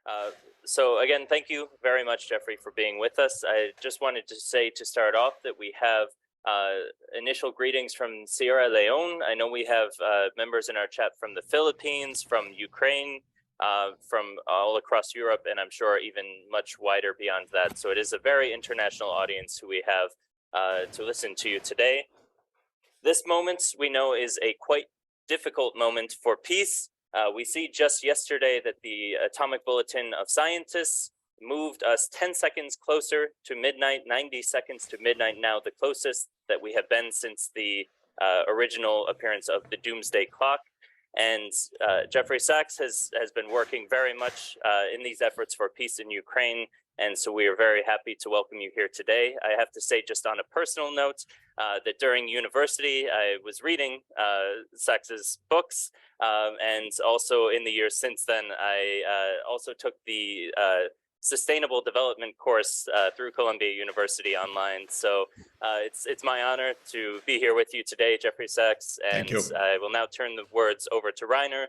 Uh, so again, thank you very much, Jeffrey, for being with us. I just wanted to say to start off that we have initial greetings from Sierra Leone. I know we have members in our chat from the Philippines, from Ukraine, from all across Europe, and I'm sure even much wider beyond that. So it is a very international audience who we have to listen to you today. This moment, we know, is a quite difficult moment for peace. We see just yesterday that the Atomic Bulletin of Scientists moved us 10 seconds closer to midnight, 90 seconds to midnight now, the closest that we have been since the original appearance of the Doomsday Clock. And Jeffrey Sachs has been working very much in these efforts for peace in Ukraine. And so we are very happy to welcome you here today. I have to say, just on a personal note, that during university, I was reading Sachs's books. And also in the years since then, I also took the Sustainable Development course through Columbia University online. So it's my honor to be here with you today, Jeffrey Sachs. And I will now turn the words over to Reiner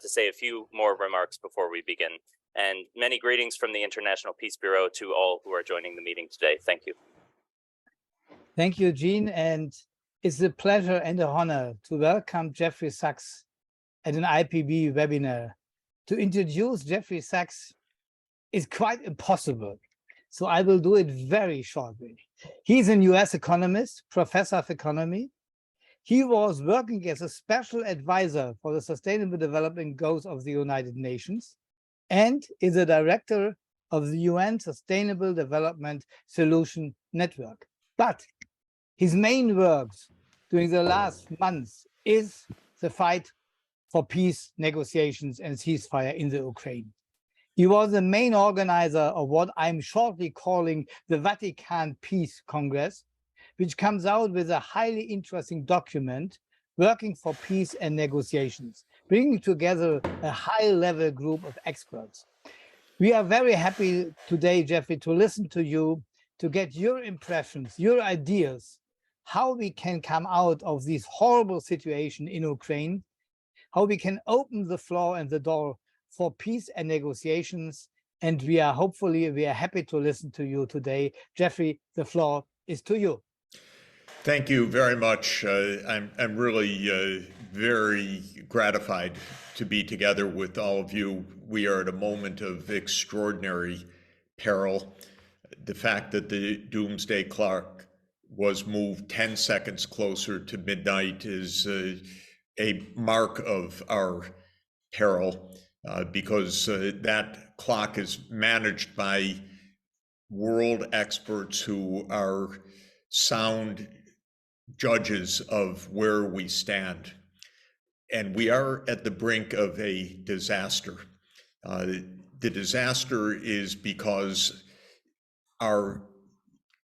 to say a few more remarks before we begin. And many greetings from the International Peace Bureau to all who are joining the meeting today. Thank you. Thank you, Gene. And it's a pleasure and an honor to welcome Jeffrey Sachs at an IPB webinar. To introduce Jeffrey Sachs is quite impossible, so I will do it very shortly. He's a US economist, professor of economy. He was working as a special advisor for the Sustainable Development Goals of the United Nations and is a director of the UN Sustainable Development Solution Network. But his main works during the last months is the fight for peace negotiations and ceasefire in the Ukraine. He was the main organizer of what I'm shortly calling the Vatican Peace Congress, which comes out with a highly interesting document working for peace and negotiations, bringing together a high-level group of experts. We are very happy today, Jeffrey, to listen to you, to get your impressions, your ideas, how we can come out of this horrible situation in Ukraine, how we can open the floor and the door for peace and negotiations. And we are happy to listen to you today. Jeffrey, the floor is to you. Thank you very much. I'm really very gratified to be together with all of you. We are at a moment of extraordinary peril. The fact that the doomsday clock was moved 10 seconds closer to midnight is a mark of our peril because that clock is managed by world experts who are sound judges of where we stand. And we are at the brink of a disaster. The disaster is because our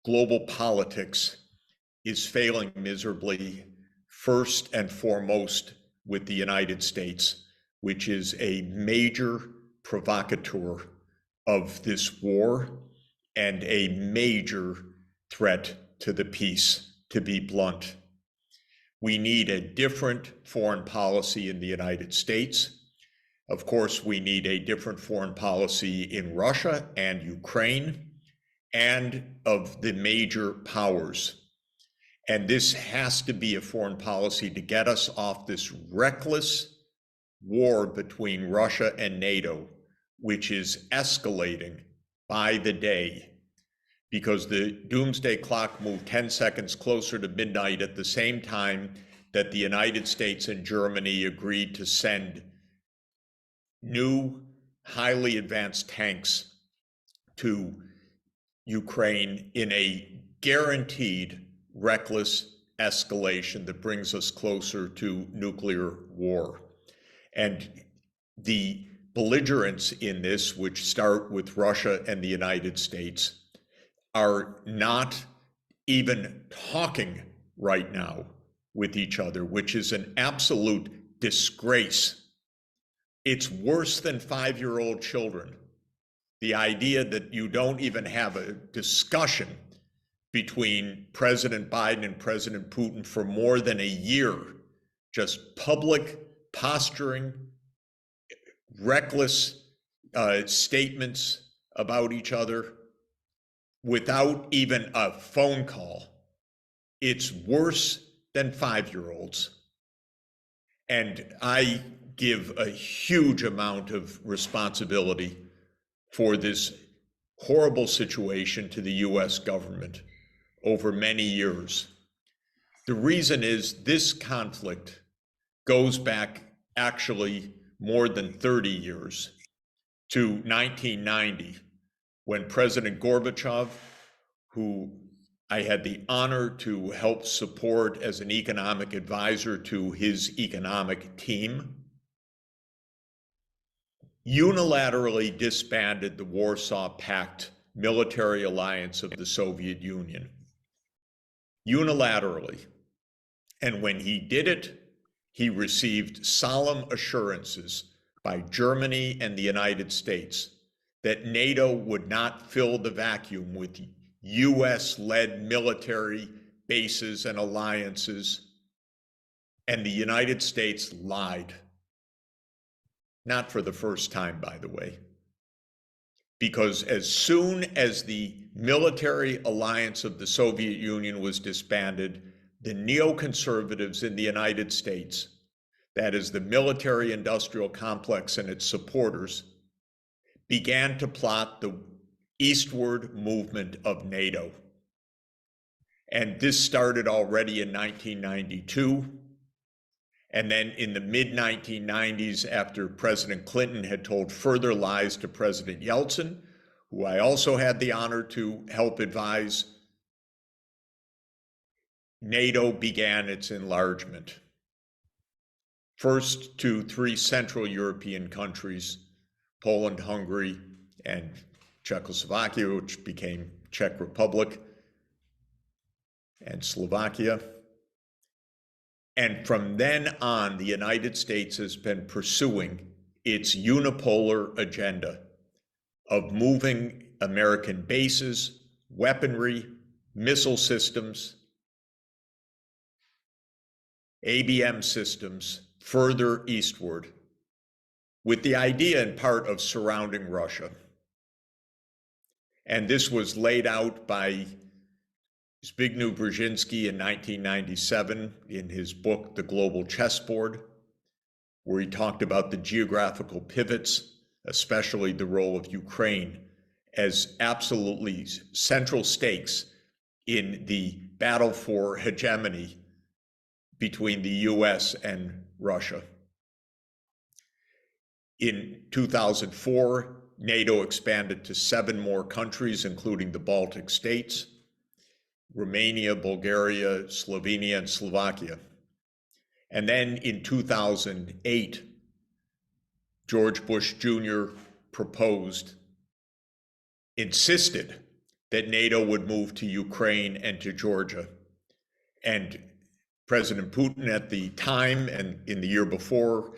global politics is failing miserably, first and foremost with the United States, which is a major provocateur of this war and a major threat to the peace, to be blunt. We need a different foreign policy in the United States. Of course, we need a different foreign policy in Russia and Ukraine and of the major powers. And this has to be a foreign policy to get us off this reckless war between Russia and NATO, which is escalating by the day, because the doomsday clock moved 10 seconds closer to midnight at the same time that the United States and Germany agreed to send new, highly advanced tanks to Ukraine in a guaranteed reckless escalation that brings us closer to nuclear war. And the belligerents in this, which start with Russia and the United States, are not even talking right now with each other, which is an absolute disgrace. It's worse than 5-year-old children. The idea that you don't even have a discussion between President Biden and President Putin for more than a year, just public posturing, reckless statements about each other without even a phone call. It's worse than 5-year-olds. And I give a huge amount of responsibility for this horrible situation to the US government over many years. The reason is this conflict goes back actually more than 30 years to 1990, when President Gorbachev, who I had the honor to help support as an economic advisor to his economic team, unilaterally disbanded the Warsaw Pact military alliance of the Soviet Union. Unilaterally. And when he did it, he received solemn assurances by Germany and the United States that NATO would not fill the vacuum with US-led military bases and alliances. And the United States lied. Not for the first time, by the way. Because as soon as the military alliance of the Soviet Union was disbanded, the neoconservatives in the United States, that is the military-industrial complex and its supporters, began to plot the eastward movement of NATO. And this started already in 1992. And then in the mid-1990s, after President Clinton had told further lies to President Yeltsin, who I also had the honor to help advise, NATO began its enlargement. First to 3 Central European countries, Poland, Hungary, and Czechoslovakia, which became Czech Republic, and Slovakia. And from then on, the United States has been pursuing its unipolar agenda of moving American bases, weaponry, missile systems, ABM systems further eastward, with the idea in part of surrounding Russia. And this was laid out by Zbigniew Brzezinski in 1997 in his book, The Global Chessboard, where he talked about the geographical pivots, especially the role of Ukraine, as absolutely central stakes in the battle for hegemony between the US and Russia. In 2004, NATO expanded to 7 more countries, including the Baltic states, Romania, Bulgaria, Slovenia, and Slovakia. And then in 2008, George Bush Jr. insisted that NATO would move to Ukraine and to Georgia. And President Putin at the time and in the year before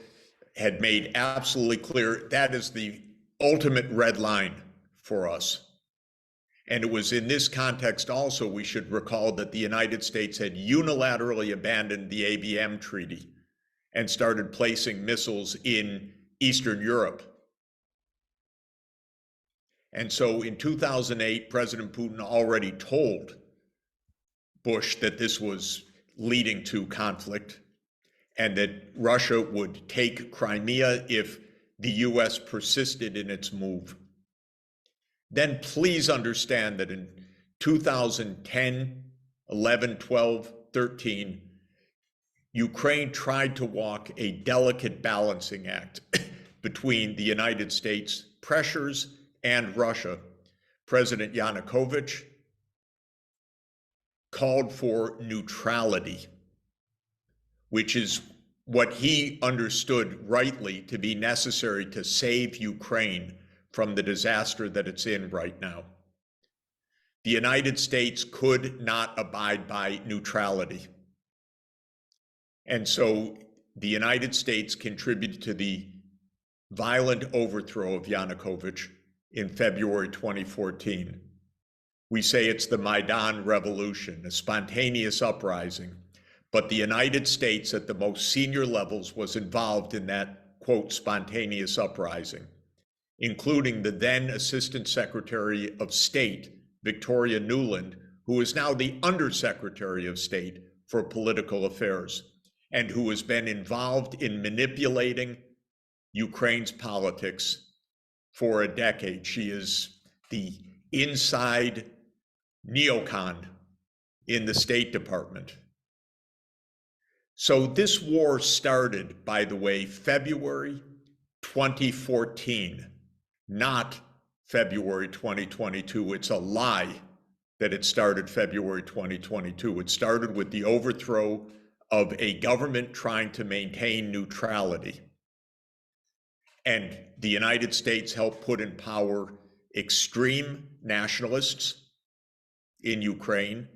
had made absolutely clear that is the ultimate red line for us. And it was in this context also we should recall that the United States had unilaterally abandoned the ABM treaty and started placing missiles in Eastern Europe. And so in 2008, President Putin already told Bush that this was leading to conflict and that Russia would take Crimea if the US persisted in its move. Then please understand that in 2010, 11, 12, 13, Ukraine tried to walk a delicate balancing act between the United States pressures and Russia. President Yanukovych called for neutrality, which is what he understood rightly to be necessary to save Ukraine from the disaster that it's in right now. The United States could not abide by neutrality. And so the United States contributed to the violent overthrow of Yanukovych in February 2014. We say it's the Maidan Revolution, a spontaneous uprising, but the United States at the most senior levels was involved in that, quote, spontaneous uprising. including the then Assistant Secretary of State, Victoria Nuland, who is now the Undersecretary of State for Political Affairs, and who has been involved in manipulating Ukraine's politics for a decade. She is the inside neocon in the State Department. So this war started, by the way, February 2014, not February 2022. It's a lie that it started February 2022. It started with the overthrow of a government trying to maintain neutrality. And the United States helped put in power extreme nationalists in Ukraine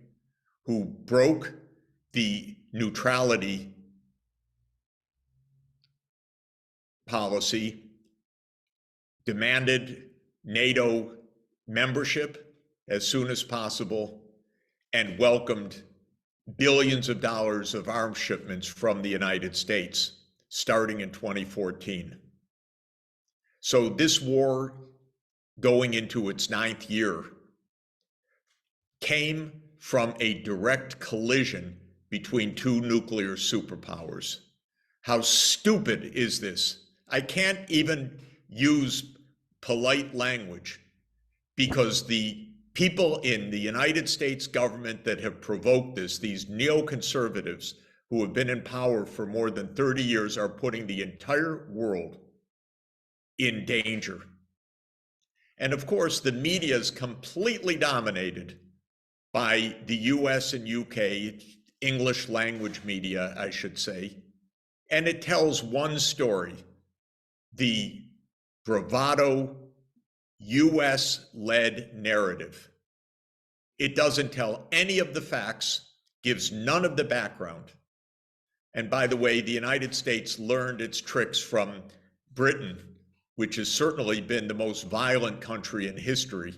who broke the neutrality policy, demanded NATO membership as soon as possible, and welcomed billions of dollars of arms shipments from the United States starting in 2014. So this war, going into its 9th year, came from a direct collision between two nuclear superpowers. How stupid is this? I can't even use polite language because the people in the United States government that have provoked this, these neoconservatives who have been in power for more than 30 years, are putting the entire world in danger. And of course, the media is completely dominated by the US and UK, English language media, I should say. And it tells one story, the bravado US-led narrative. It doesn't tell any of the facts, gives none of the background. And by the way, the United States learned its tricks from Britain, which has certainly been the most violent country in history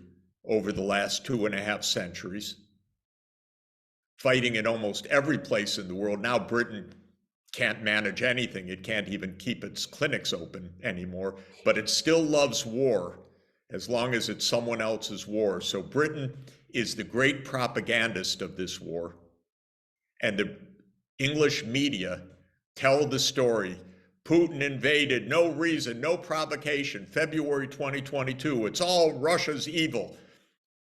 over the last 2.5 centuries, fighting in almost every place in the world. Now Britain can't manage anything. It can't even keep its clinics open anymore, but it still loves war as long as it's someone else's war. So Britain is the great propagandist of this war. And the English media tell the story. Putin invaded, no reason, no provocation, February 2022. It's all Russia's evil,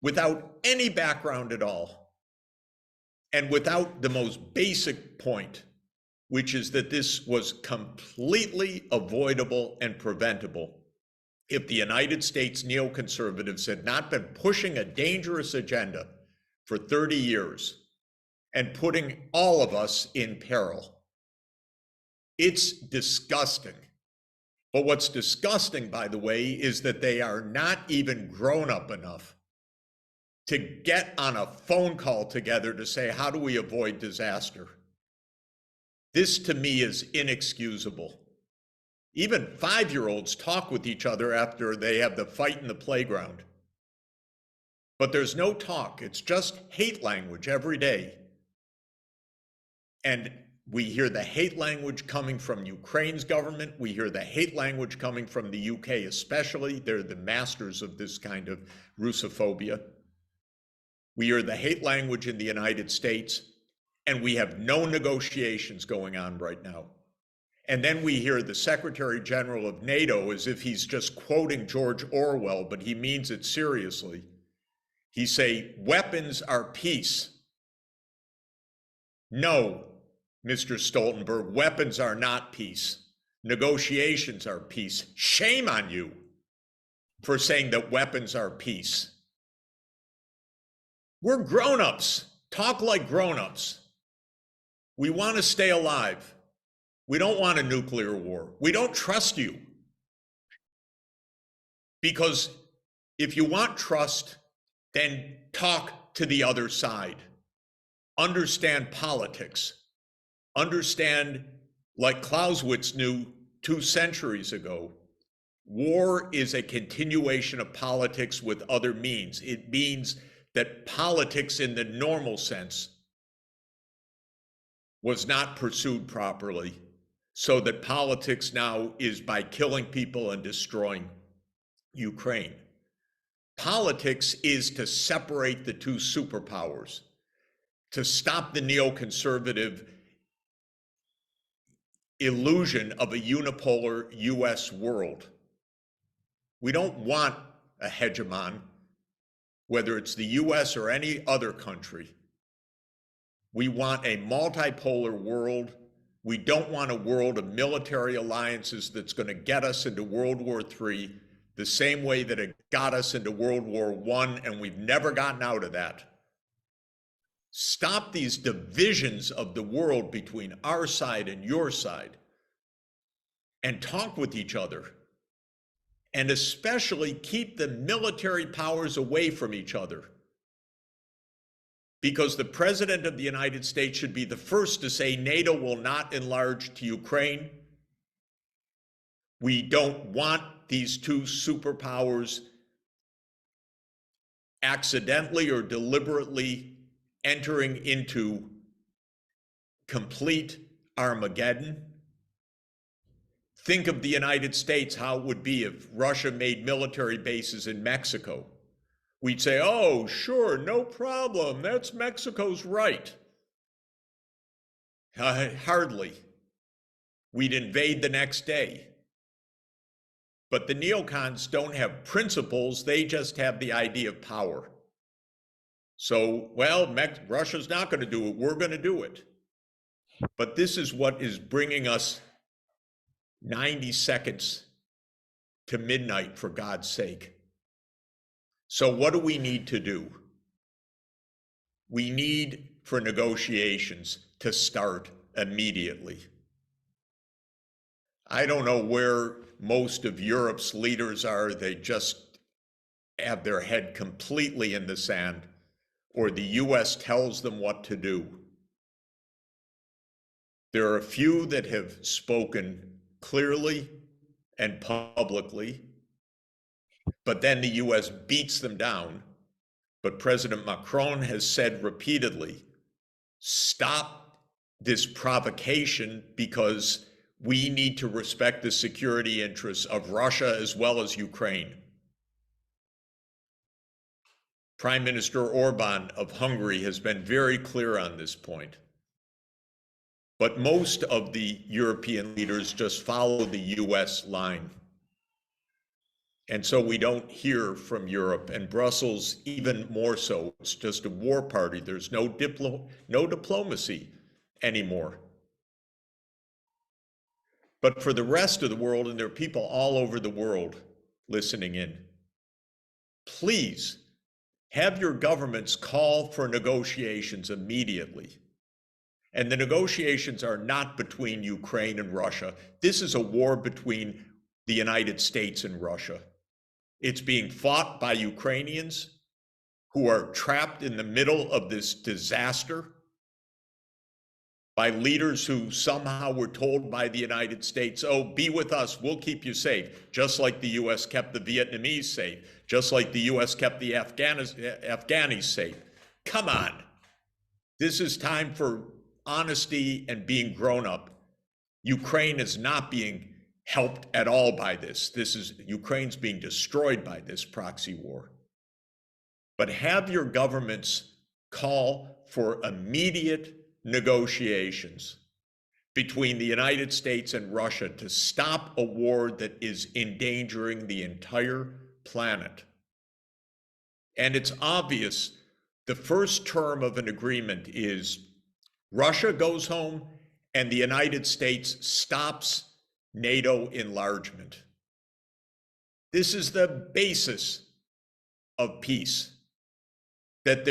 without any background at all. And without the most basic point, which is that this was completely avoidable and preventable if the United States neoconservatives had not been pushing a dangerous agenda for 30 years and putting all of us in peril. It's disgusting. But what's disgusting, by the way, is that they are not even grown up enough to get on a phone call together to say, how do we avoid disaster? This, to me, is inexcusable. Even 5-year-olds talk with each other after they have the fight in the playground. But there's no talk. It's just hate language every day. And we hear the hate language coming from Ukraine's government. We hear the hate language coming from the UK especially. They're the masters of this kind of Russophobia. We hear the hate language in the United States, and we have no negotiations going on right now. And then we hear the Secretary General of NATO as if he's just quoting George Orwell, but he means it seriously. He say, weapons are peace. No, Mr. Stoltenberg, weapons are not peace. Negotiations are peace. Shame on you for saying that weapons are peace. We're grown-ups. Talk like grown-ups. We want to stay alive. We don't want a nuclear war. We don't trust you. Because if you want trust, then talk to the other side. Understand politics. Understand, like Clausewitz knew 2 centuries ago, war is a continuation of politics with other means. It means that politics in the normal sense was not pursued properly, so that politics now is by killing people and destroying Ukraine. Politics is to separate the two superpowers, to stop the neoconservative illusion of a unipolar US world. We don't want a hegemon, whether it's the US or any other country. We want a multipolar world. We don't want a world of military alliances that's going to get us into World War III the same way that it got us into World War I, and we've never gotten out of that. Stop these divisions of the world between our side and your side, and talk with each other. And especially keep the military powers away from each other. Because the President of the United States should be the first to say NATO will not enlarge to Ukraine. We don't want these two superpowers accidentally or deliberately entering into complete Armageddon. Think of the United States, how it would be if Russia made military bases in Mexico. We'd say, oh, sure, no problem. That's Mexico's right. Hardly. We'd invade the next day. But the neocons don't have principles. They just have the idea of power. So, well, Russia's not going to do it. We're going to do it. But this is what is bringing us 90 seconds to midnight, for God's sake. So what do we need to do? We need for negotiations to start immediately. I don't know where most of Europe's leaders are. They just have their head completely in the sand, or the US tells them what to do. There are a few that have spoken clearly and publicly, but then the US beats them down. But President Macron has said repeatedly, stop this provocation because we need to respect the security interests of Russia as well as Ukraine. Prime Minister Orban of Hungary has been very clear on this point. But most of the European leaders just follow the US line. And so we don't hear from Europe, and Brussels even more so. It's just a war party. There's no diplomacy anymore. But for the rest of the world, and there are people all over the world listening in, please have your governments call for negotiations immediately. And the negotiations are not between Ukraine and Russia. This is a war between the United States and Russia. It's being fought by Ukrainians who are trapped in the middle of this disaster, by leaders who somehow were told by the United States, oh, be with us, we'll keep you safe, just like the US kept the Vietnamese safe, just like the US kept the Afghanis safe. Come on. This is time for honesty and being grown up. Ukraine is not being helped at all by this. Ukraine's being destroyed by this proxy war. But have your governments call for immediate negotiations between the United States and Russia to stop a war that is endangering the entire planet. And it's obvious the first term of an agreement is Russia goes home and the United States stops NATO enlargement. This is the basis of peace, that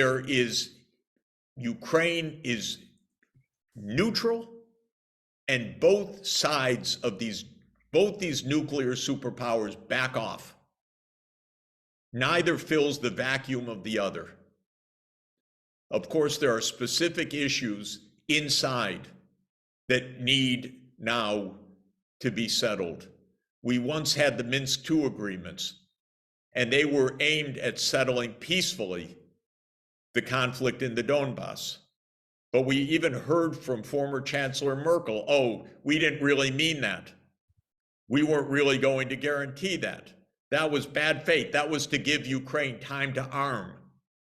Ukraine is neutral, and both sides of both these nuclear superpowers back off. Neither fills the vacuum of the other. Of course, there are specific issues inside that need now to be settled. We once had the Minsk II agreements, and they were aimed at settling peacefully the conflict in the Donbass. But we even heard from former Chancellor Merkel, oh, we didn't really mean that. We weren't really going to guarantee that. That was bad faith. That was to give Ukraine time to arm.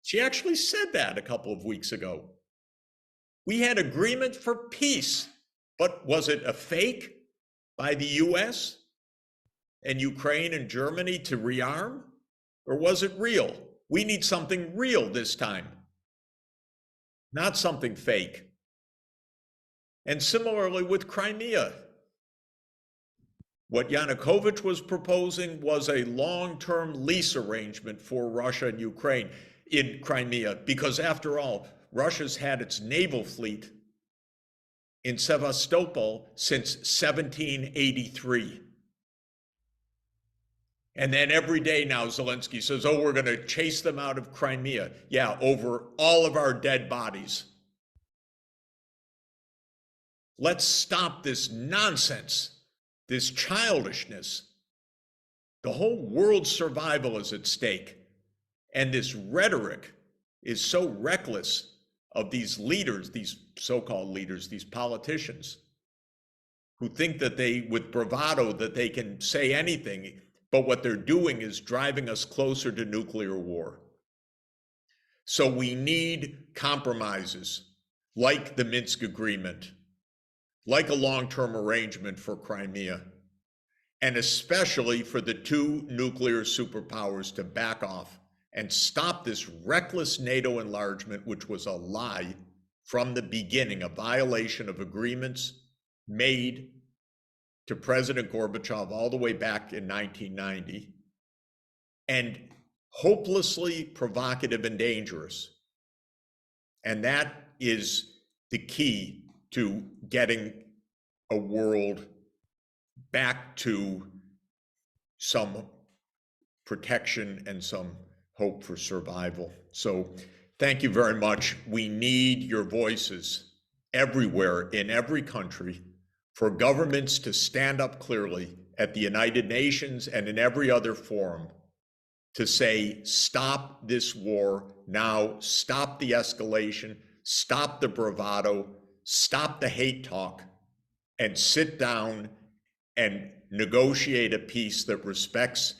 She actually said that a couple of weeks ago. We had agreement for peace, but was it a fake by the US and Ukraine and Germany to rearm? Or was it real? We need something real this time, not something fake. And similarly with Crimea, what Yanukovych was proposing was a long-term lease arrangement for Russia and Ukraine in Crimea, because after all, Russia's had its naval fleet in Sevastopol since 1783. And then every day now, Zelensky says, oh, we're going to chase them out of Crimea. Yeah, over all of our dead bodies. Let's stop this nonsense, this childishness. The whole world's survival is at stake. And this rhetoric is so reckless of these leaders, these so-called leaders, these politicians, who think that they, with bravado, that they can say anything, but what they're doing is driving us closer to nuclear war. So we need compromises like the Minsk Agreement, like a long-term arrangement for Crimea, and especially for the two nuclear superpowers to back off and stop this reckless NATO enlargement, which was a lie from the beginning, a violation of agreements made to President Gorbachev all the way back in 1990, and hopelessly provocative and dangerous. And that is the key to getting a world back to some protection and some hope for survival. So thank you very much. We need your voices everywhere in every country for governments to stand up clearly at the United Nations and in every other forum to say, stop this war now, stop the escalation, stop the bravado, stop the hate talk, and sit down and negotiate a peace that respects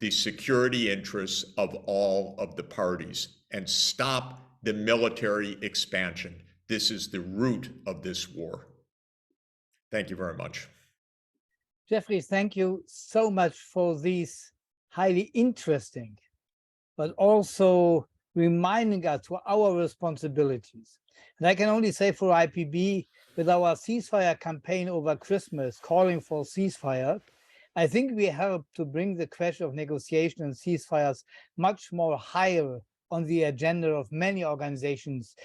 the security interests of all of the parties, and stop the military expansion. This is the root of this war. Thank you very much. Jeffrey, thank you so much for these highly interesting, but also reminding us to our responsibilities. And I can only say for IPB, with our ceasefire campaign over Christmas, calling for ceasefire, I think we helped to bring the question of negotiation and ceasefires much more higher on the agenda of many organizations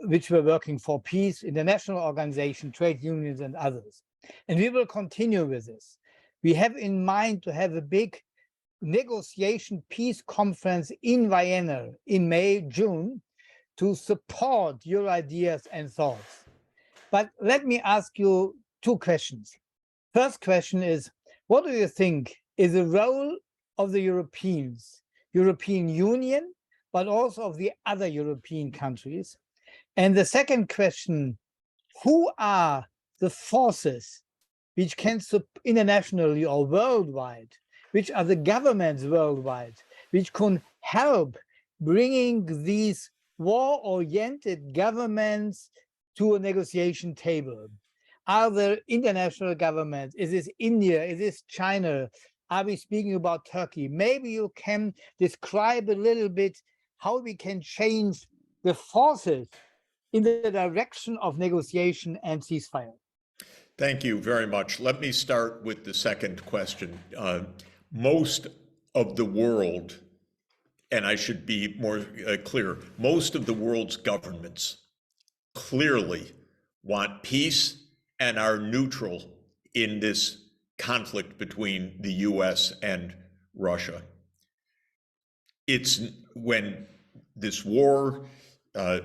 which were working for peace, international organizations, trade unions, and others. And we will continue with this. We have in mind to have a big negotiation peace conference in Vienna in May, June, to support your ideas and thoughts. But let me ask you two questions. First question is, what do you think is the role of the Europeans, European Union, but also of the other European countries? And the second question, who are the forces which can internationally or worldwide, which are the governments worldwide, which can help bringing these war-oriented governments to a negotiation table? Are there international governments? Is this India? Is this China? Are we speaking about Turkey? Maybe you can describe a little bit how we can change the forces in the direction of negotiation and ceasefire. Thank you very much. Let me start with the second question. Most of the world, and I should be more clear, most of the world's governments clearly want peace and are neutral in this conflict between the US and Russia. It's when this war, the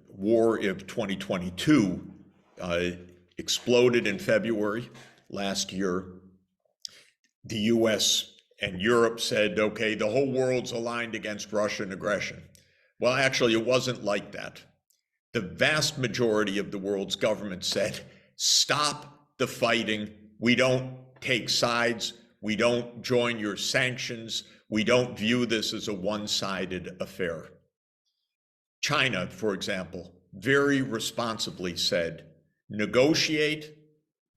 war of 2022 exploded in February last year, the US and Europe said, okay, the whole world's aligned against Russian aggression. Well, actually, it wasn't like that. The vast majority of the world's governments said, stop the fighting. We don't take sides. We don't join your sanctions. We don't view this as a one-sided affair. China, for example, very responsibly said, negotiate,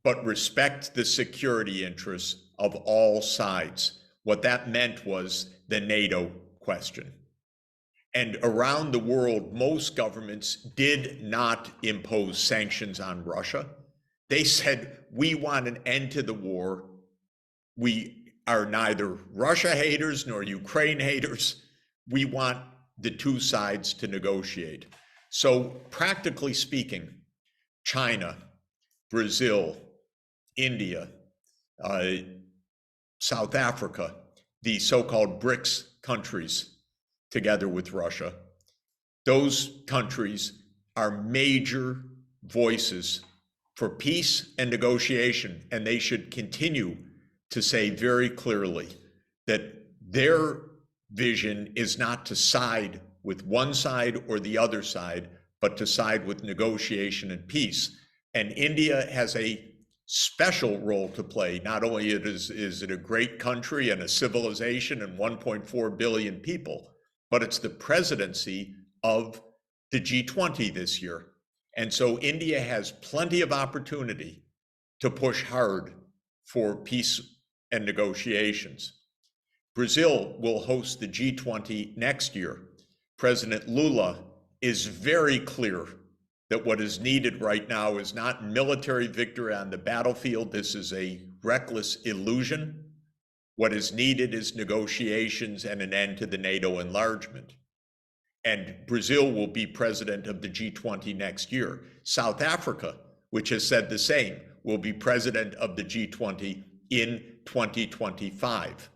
but respect the security interests of all sides. What that meant was the NATO question. And around the world, most governments did not impose sanctions on Russia. They said, we want an end to the war. We are neither Russia haters nor Ukraine haters. We want the two sides to negotiate. So practically speaking, China, Brazil, India, South Africa, the so-called BRICS countries, together with Russia, those countries are major voices for peace and negotiation, and they should continue to say very clearly that their vision is not to side with one side or the other side, but to side with negotiation and peace. And India has a special role to play. Not only is it a great country and a civilization and 1.4 billion people, but it's the presidency of the G20 this year. And so India has plenty of opportunity to push hard for peace and negotiations. Brazil will host the G20 next year. President Lula is very clear that what is needed right now is not military victory on the battlefield. This is a reckless illusion. What is needed is negotiations and an end to the NATO enlargement. And Brazil will be president of the G20 next year. South Africa, which has said the same, will be president of the G20 in 2025.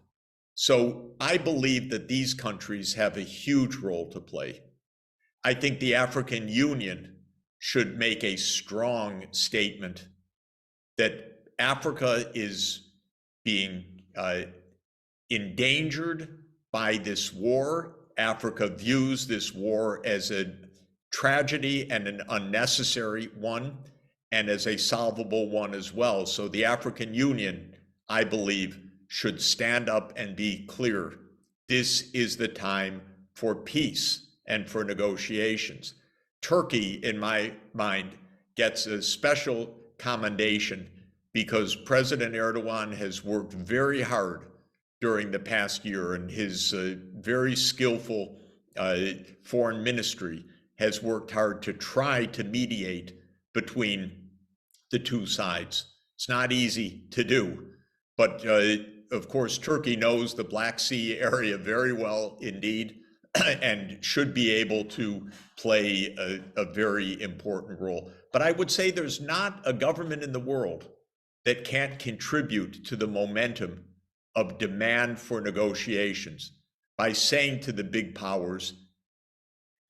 So I believe that these countries have a huge role to play. I think the African Union should make a strong statement that Africa is being endangered by this war. Africa views this war as a tragedy and an unnecessary one, and as a solvable one as well. So the African Union, I believe, should stand up and be clear. This is the time for peace and for negotiations. Turkey, in my mind, gets a special commendation because President Erdogan has worked very hard during the past year, and his very skillful foreign ministry has worked hard to try to mediate between the two sides. It's not easy to do, but of course, Turkey knows the Black Sea area very well indeed, and should be able to play a very important role. But I would say there's not a government in the world that can't contribute to the momentum of demand for negotiations by saying to the big powers,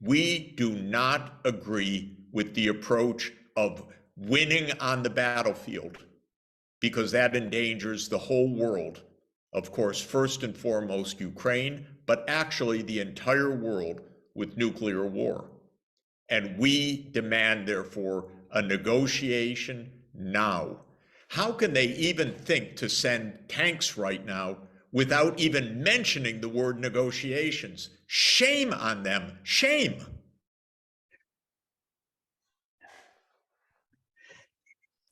we do not agree with the approach of winning on the battlefield, because that endangers the whole world. Of course, first and foremost, Ukraine, but actually the entire world with nuclear war. And we demand, therefore, a negotiation now. How can they even think to send tanks right now without even mentioning the word negotiations? Shame on them, shame.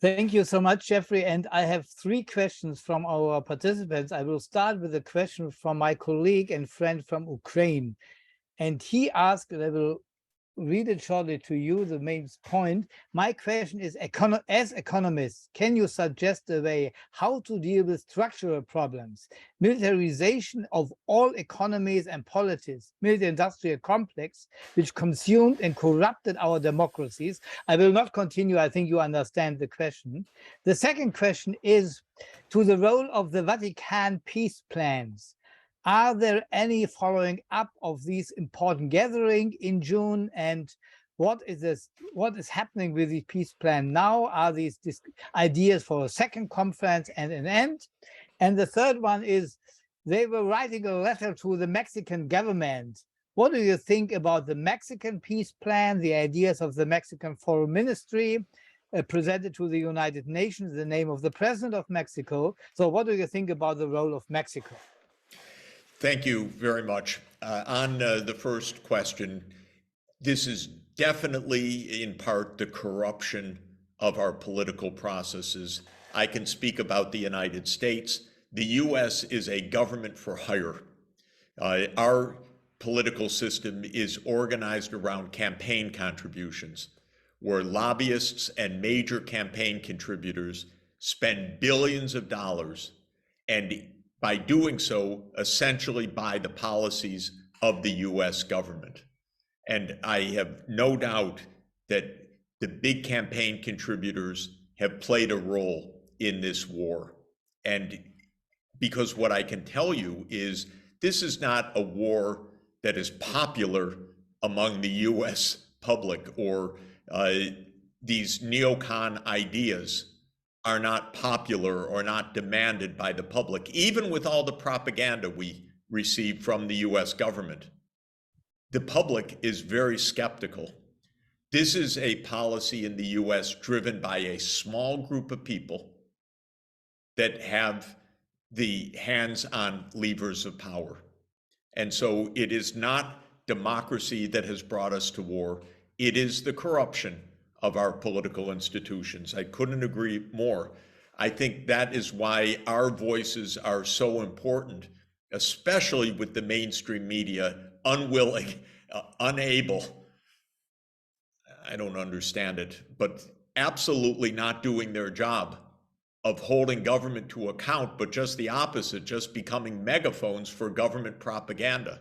Thank you so much, Jeffrey. And I have 3 questions from our participants. I will start with a question from my colleague and friend from Ukraine. And he asked, and I will read it shortly to you, the main point. My question is, as economists, can you suggest a way how to deal with structural problems, militarization of all economies and politics, military-industrial complex, which consumed and corrupted our democracies? I will not continue. I think you understand the question. The second question is to the role of the Vatican peace plans. Are there any following up of these important gathering in June, and what is happening with the peace plan now? Are these ideas for a second conference and an end? And the third one is, they were writing a letter to the Mexican government. What do you think about the Mexican peace plan, the ideas of the Mexican foreign ministry? presented to the United Nations in the name of the president of Mexico. So what do you think about the role of Mexico? Thank you very much. On the first question, this is definitely in part the corruption of our political processes. I can speak about the United States. The US is a government for hire. Our political system is organized around campaign contributions, where lobbyists and major campaign contributors spend billions of dollars and by doing so, essentially buy the policies of the US government. And I have no doubt that the big campaign contributors have played a role in this war. And because what I can tell you is this is not a war that is popular among the US public, or these neocon ideas are not popular or not demanded by the public, even with all the propaganda we receive from the US government. The public is very skeptical. This is a policy in the US driven by a small group of people that have the hands-on levers of power. And so it is not democracy that has brought us to war. It is the corruption of our political institutions. I couldn't agree more. I think that is why our voices are so important, especially with the mainstream media unwilling, unable, I don't understand it, but absolutely not doing their job of holding government to account, but just the opposite, just becoming megaphones for government propaganda.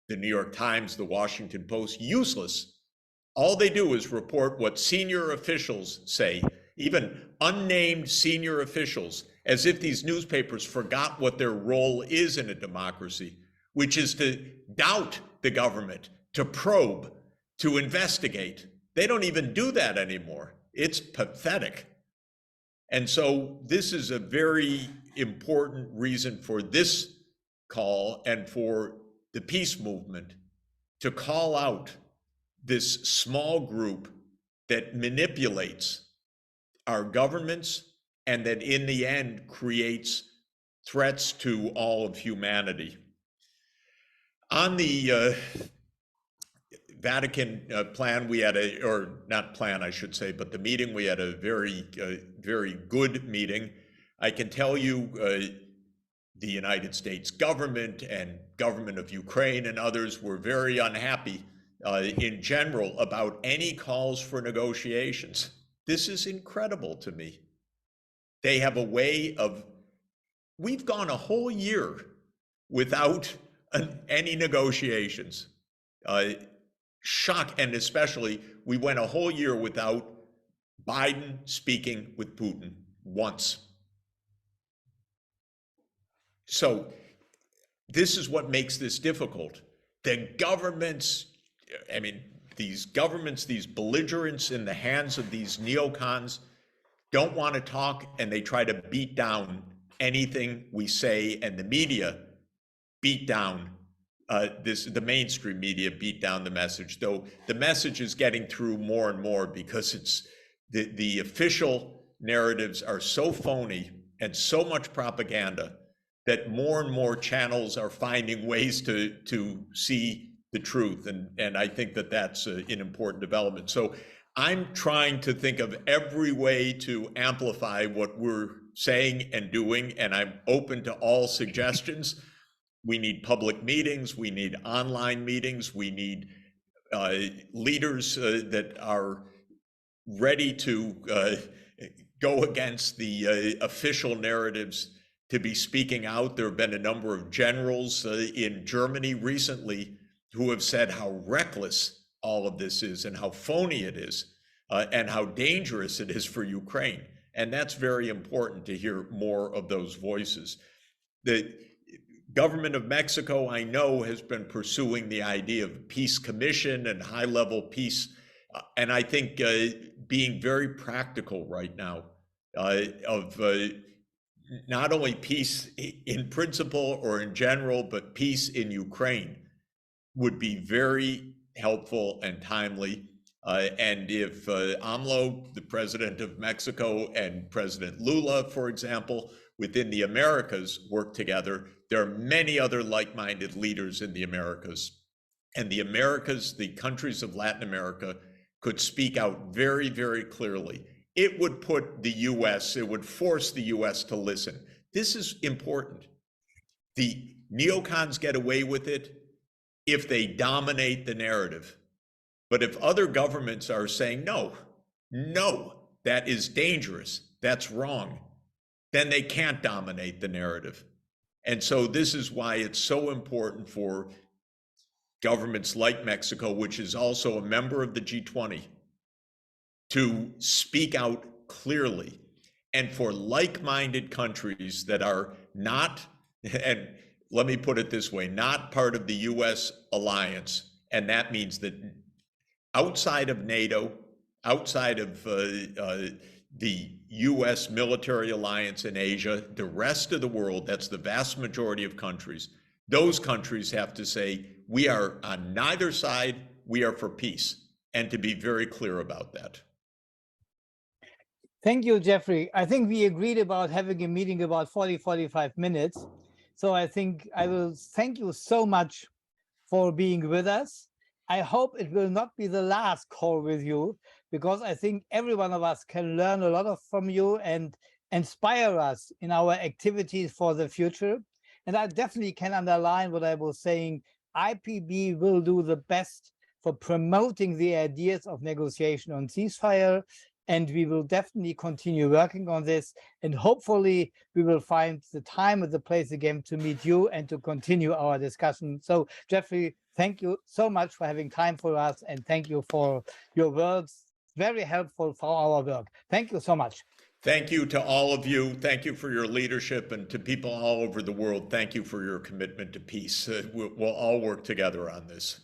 The New York Times, the Washington Post, useless. All they do is report what senior officials say, even unnamed senior officials, as if these newspapers forgot what their role is in a democracy, which is to doubt the government, to probe, to investigate. They don't even do that anymore. It's pathetic. And so this is a very important reason for this call and for the peace movement to call out this small group that manipulates our governments and that in the end creates threats to all of humanity. On the Vatican plan, we had or not plan, I should say, but the meeting, we had a very good meeting. I can tell you the United States government and government of Ukraine and others were very unhappy in general about any calls for negotiations. This is incredible to me. They have a way of, we've gone a whole year without any negotiations. Shock, and especially we went a whole year without Biden speaking with Putin once. So this is what makes this difficult. The governments, I mean, these governments, these belligerents in the hands of these neocons don't want to talk, and they try to beat down anything we say, and the media beat down the mainstream media beat down the message, though the message is getting through more and more because it's the official narratives are so phony and so much propaganda that more and more channels are finding ways to see the truth. And I think that that's an important development. So I'm trying to think of every way to amplify what we're saying and doing, and I'm open to all suggestions. We need public meetings, we need online meetings, we need leaders that are ready to go against the official narratives, to be speaking out. There have been a number of generals in Germany recently who have said how reckless all of this is and how phony it is and how dangerous it is for Ukraine. And that's very important to hear more of those voices. The government of Mexico, I know, has been pursuing the idea of a peace commission and high-level peace. And I think being very practical right now of not only peace in principle or in general, but peace in Ukraine would be very helpful and timely. And if AMLO, the president of Mexico, and President Lula, for example, within the Americas work together, there are many other like-minded leaders in the Americas. And the Americas, the countries of Latin America, could speak out very, very clearly. It would put the US, it would force the US to listen. This is important. The neocons get away with it if they dominate the narrative. But if other governments are saying, no, that is dangerous, that's wrong, then they can't dominate the narrative. And so this is why it's so important for governments like Mexico, which is also a member of the G20, to speak out clearly. And for like-minded countries that are not, and let me put it this way, not part of the US alliance, and that means that outside of NATO, outside of the US military alliance in Asia, the rest of the world, that's the vast majority of countries, those countries have to say, we are on neither side, we are for peace, and to be very clear about that. Thank you, Jeffrey. I think we agreed about having a meeting about 45 minutes. So I think I will thank you so much for being with us. I hope it will not be the last call with you, because I think every one of us can learn a lot from you and inspire us in our activities for the future. And I definitely can underline what I was saying. IPB will do the best for promoting the ideas of negotiation on ceasefire, and we will definitely continue working on this. And hopefully we will find the time and the place again to meet you and to continue our discussion. So Jeffrey, thank you so much for having time for us, and thank you for your words. Very helpful for our work. Thank you so much. Thank you to all of you. Thank you for your leadership, and to people all over the world, thank you for your commitment to peace. We'll all work together on this.